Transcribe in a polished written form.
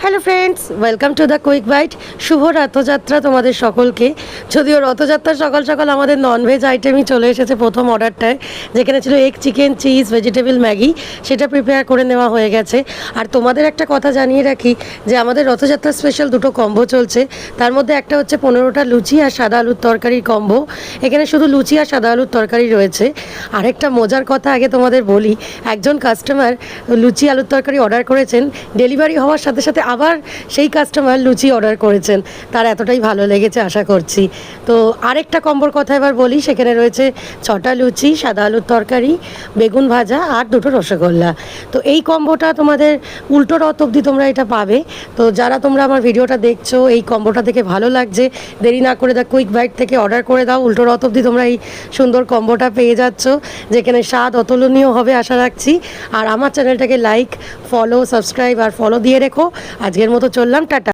Hello friends, welcome to the quick bite. শুভ রথযাত্রা তোমাদের সকলকে। যদিও রথযাত্রা সকাল সকাল আমাদের ননভেজ আইটেমই চলে এসেছে প্রথম অর্ডারটায়, যেখানে ছিল egg, chicken, cheese, vegetable Maggi. সেটা প্রিপেয়ার করে নেওয়া হয়ে গেছে। আর তোমাদের একটা কথা জানিয়ে রাখি যে আমাদের রথযাত্রা স্পেশাল দুটো কম্বো চলছে। তার মধ্যে একটা হচ্ছে 15টা লুচি আর সাদা আলুর তরকারির কম্বো। এখানে শুধু লুচি আর সাদা আলুর তরকারি রয়েছে। আরেকটা মজার কথা আগে তোমাদের বলি, একজন কাস্টমার লুচি আলুর তরকারি অর্ডার করেছেন, ডেলিভারি হওয়ার সাথে সাথে আবার সেই কাস্টমার লুচি অর্ডার করেছেন। তার এতটাই ভালো লেগেছে আশা করছি। তো আরেকটা কম্বোর কথা এবার বলি, সেখানে রয়েছে 6টা লুচি, সাদা আলুর তরকারি, বেগুন ভাজা আর 2টো রসগোল্লা। তো এই কম্বোটা তোমাদের উল্টো রথ অবধি তোমরা এটা পাবে। তো যারা তোমরা আমার ভিডিওটা দেখছো, এই কম্বোটা দেখে ভালো লাগছে, দেরি না করে দ্য কুইক বাইট থেকে অর্ডার করে দাও। উল্টো রথ অবধি তোমরা এই সুন্দর কম্বোটা পেয়ে যাচ্ছ, যেখানে স্বাদ অতুলনীয় হবে আশা রাখছি। আর আমার চ্যানেলটাকে লাইক, ফলো, সাবস্ক্রাইব আর ফলো দিয়ে রেখো। আজকের মতো চললাম, টাটা।